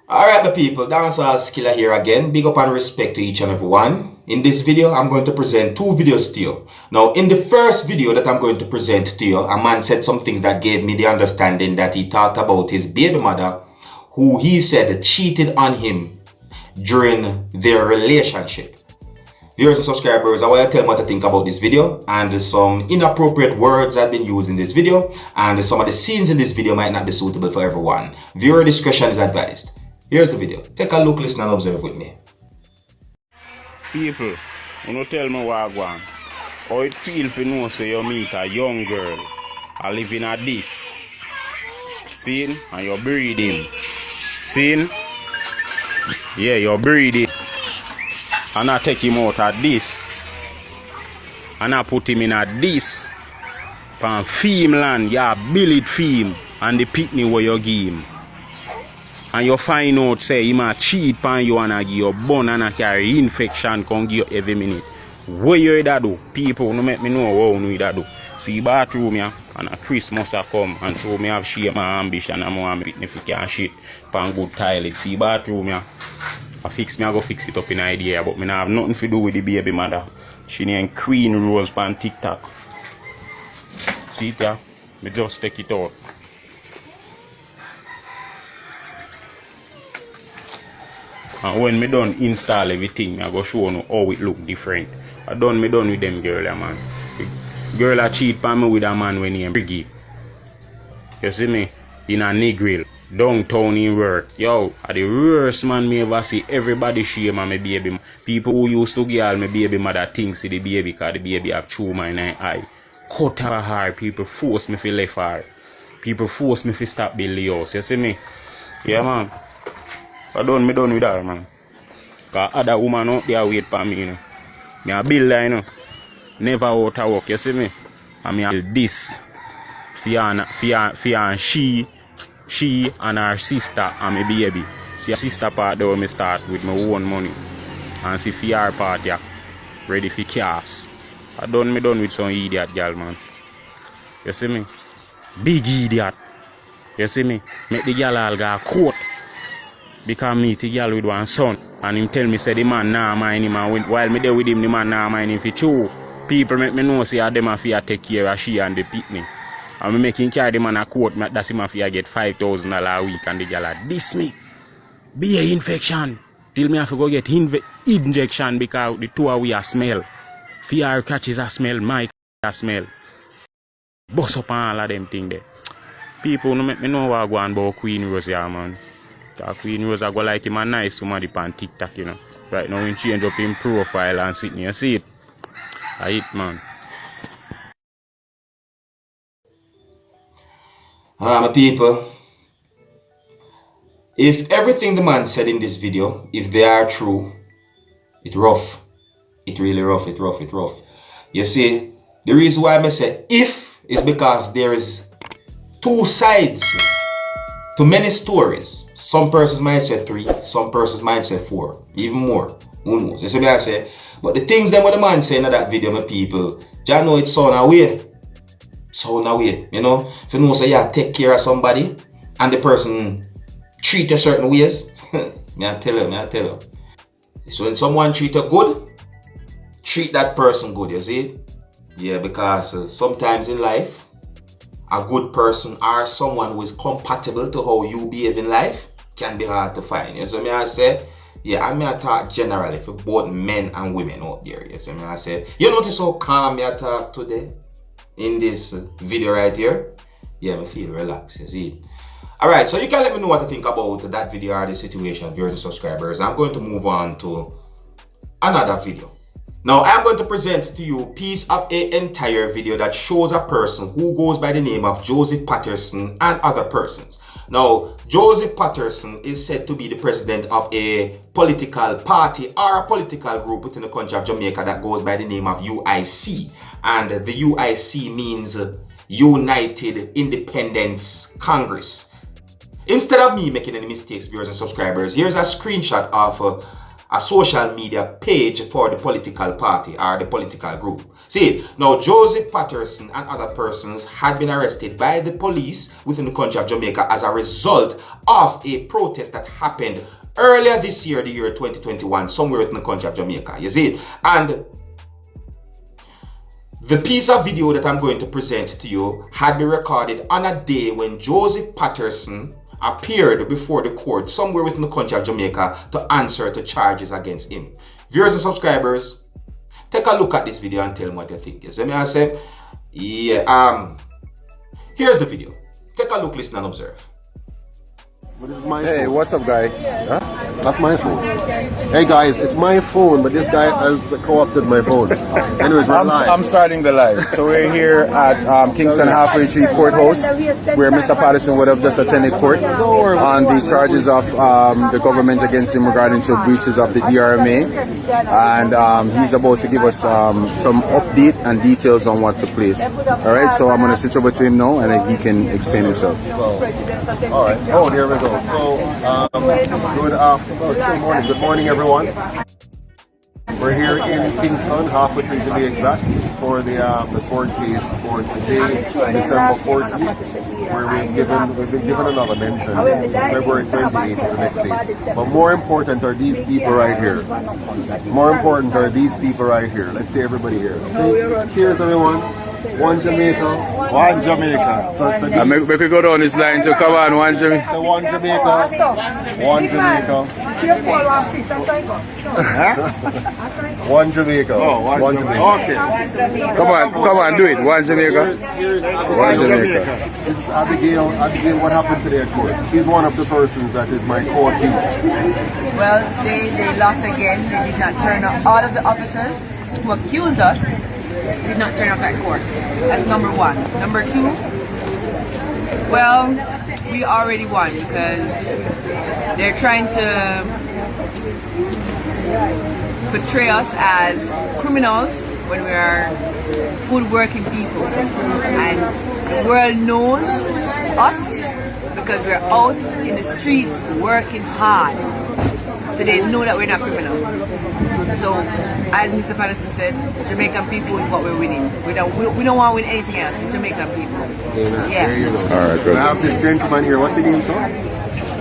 Alright, my people, Dancehall Skilla here again. Big up and respect to each and every one. In this video, I'm going to present two videos to you. Now, in the first video that I'm going to present to you, a man said some things that gave me the understanding that he talked about his baby mother, who he said cheated on him during their relationship. Viewers and subscribers, I want to tell them what I think about this video, and some inappropriate words have been used in this video, and some of the scenes in this video might not be suitable for everyone. Viewer discretion is advised. Here's the video. Take a look, listen, and observe with me. People, you know, tell me what I want. How it feel if you know say you meet a young girl I live in a this. Seen? And you're breeding. Seen? Yeah, you're breeding. And I take him out of this. And I put him in a this. Pan fame land, yeah, billet fame. And the pitney where you give him. And you find out say he might cheat pan you and I give you bun and I carry infection come give you every minute. What you that do? People no make me know what you that do. See bathroom ya and a Christmas a come and so me have shape my ambition and more significant shit pan good toilet. See bathroom ya. I go fix it up in idea, but me have nothing to do with the baby mother. She named Queen Rose pan TikTok. See it ya? Me just take it out. And when me done install everything, I go show you how it look different. Me done with them girl, man. The girl a cheat on me with a man when he Briggy. You see me? In a Negril, downtown in work. Yo, the worst man me ever see. Everybody shame on my baby. People who used to give all my baby mother things to the baby because the baby have tumor in her eye. Cut her hair. People force me to left her. People force me to stop build the house. You see me? Yeah, man. Me done with her, man. Cause other woman out there wait for me, you know. Me a build her, you know. Never out of work, you see me? And me a build this. For she and her sister and my baby. See her sister part there me start with my own money. And see for her part, yeah. Ready for chaos. Me done with some idiot girl, man. You see me? Big idiot. You see me? Make the girl all go court. Because me the girl with one son. And him tell me say the man nah mind him, and while me there with him the man nah mind him for true. People make me know say them a fear take care of she and the pitney. And me make him carry the man a court, that's him a fear get $5,000 a week, and the girl a diss me. Be a infection. Till me have to go get injection because the two of we a smell. Fear catches a smell, my a smell. Bust up on all of them thing there. People no make me know what go on about Queen Rose here, man. Queen Rose I go like him a nice somebody on TikTok, you know. Right now we change up in profile and sitting here. See it? I hit, man. My people, if everything the man said in this video, if they are true, it's rough. It really rough, it rough. You see, the reason why I say if is because there is two sides to many stories. Some persons might say 3, some persons might say 4, even more. Who knows? You see what I say? But the things that the man saying in that video, my people, you know it sound away. Sound away. You know? If you know say you take care of somebody and the person treat you certain ways, me I tell you. So when someone treat you good, treat that person good, you see? Yeah, because sometimes in life, a good person or someone who is compatible to how you behave in life can be hard to find. You see me I say? Yeah, I mean I talk generally for both men and women out there. You see me I say? You notice how calm I talk today in this video right here? Yeah, I feel relaxed, you see? Alright, so you can let me know what you think about that video or the situation, viewers and subscribers. I'm going to move on to another video. Now, I'm going to present to you a piece of an entire video that shows a person who goes by the name of Joseph Patterson and other persons. Now, Joseph Patterson is said to be the president of a political party or a political group within the country of Jamaica that goes by the name of UiC. And the UiC means United Independence Congress. Instead of me making any mistakes, viewers and subscribers, here's a screenshot of a social media page for the political party or the political group. See, now Joseph Patterson and other persons had been arrested by the police within the country of Jamaica as a result of a protest that happened earlier this year, the year 2021, somewhere within the country of Jamaica. You see? And the piece of video that I'm going to present to you had been recorded on a day when Joseph Patterson appeared before the court somewhere within the country of Jamaica to answer to charges against him. Viewers and subscribers, take a look at this video and tell me what you think. You see me? I say, yeah, here's the video. Take a look, listen and observe. Hey, what's up, guy? Huh? That's my phone. Hey guys, it's my phone, but this guy has co-opted my phone. Anyways, we're live. I'm starting the live. So we're here at Kingston Halfway Tree Courthouse, where Mr. Patterson would have just attended court on the charges of the government against him regarding to breaches of the DRMA, and he's about to give us some update and details on what took place. All right, so I'm going to switch over to him now, and then he can explain himself. All right. Oh, there we go. So, good morning, everyone. We're here in Kingston, Halfway Tree to be exact, for the court case for today, December 14th, where we've been given another mention. February 28th is the next date. But more important are these people right here. More important are these people right here. Let's see everybody here. Okay? Cheers, everyone. One Jamaica. One Jamaica. So we could go down this line to come on, one Jamaica. So one Jamaica. One Jamaica. One Jamaica. Oh, one Jamaica. Okay. Come on, do it. One Jamaica. One Jamaica. This is Abigail. Abigail, what happened today at court? She's one of the persons that is my co-accused. Well, they lost again. They did not turn up. All of the officers who accused us did not turn up at court. That's number one. Number two, well, we already won because they're trying to portray us as criminals when we are good working people. And the world knows us because we're out in the streets working hard. So they know that we're not criminals. So, as Mr. Patterson said, Jamaican people is what we're winning. We don't want to win anything else. Jamaican people. Amen. Yeah. There you go. All right, good. I have this gentleman here. What's his name, sir?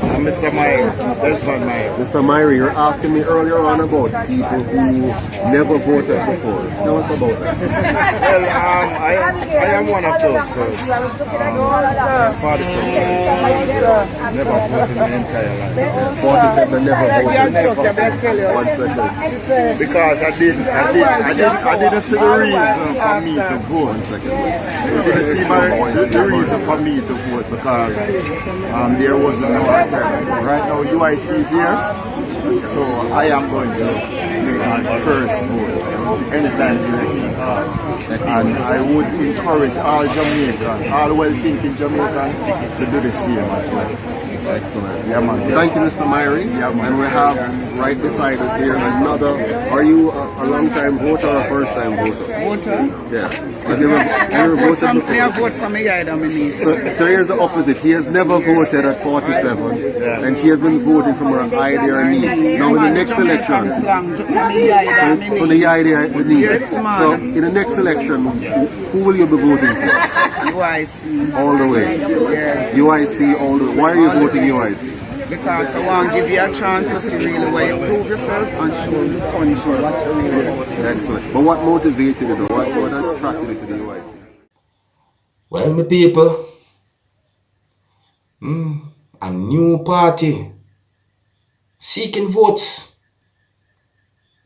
Mr. Myrie. Desmond Myrie. Mr. Myrie, you're asking me earlier on about people who never voted before. Tell us about that. Well, I am one of those because my father said never voted in my entire life. 47 never voted. 1 second. Because I didn't see the reason for me to vote. 1 second. I didn't see the reason for me to vote because there was no alternative. Right now UiC is here, so I am going to make my first vote anytime the election comes. And I would encourage all Jamaicans, all well-thinking Jamaicans to do the same as well. Excellent. Yeah, man. Thank you, Mr. Myrie. Yeah, man. And we have right beside us here another. Are you a long-time voter or a first-time voter? Voter? Yeah. Have you ever voted before? I vote for me, I don't So here's the opposite. He has never voted at 47, and he has been voting from her idea or need. Now in the next election, for the idea or need. So in the next election, who will you be voting for? UiC. All the way. Yeah. UiC all the way. Why are you voting UiC? Because I want to give you a chance to see really where you prove yourself and show you punishment what you really about. Excellent. But what motivated you? What attracted you to the UiC? Well, my people, a new party seeking votes.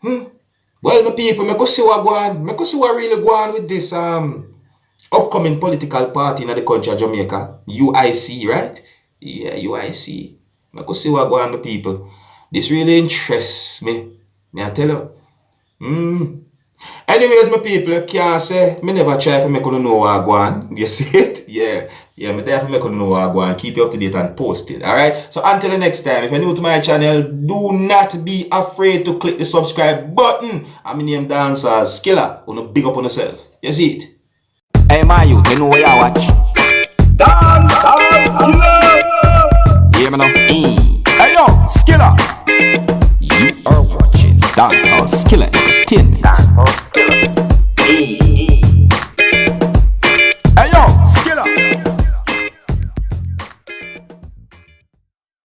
Well, my people, I go see what really go on with this upcoming political party in the country of Jamaica, UiC, right? Yeah, UiC. I go see what go on, my people. This really interests me. May I tell you? Anyways, my people, you can't say me never try to make you know what go on. You see it? Yeah, me there to make you know what go on. Keep you up to date and post it. Alright? So until the next time, if you're new to my channel, do not be afraid to click the subscribe button. I'm name Dancehall Skilla. You know, big up on yourself. You see it? Hey my youth, you know where you watch? Dancehall Skilla. Yeah, man. Hey yo, Skilla. You are watching Skilla.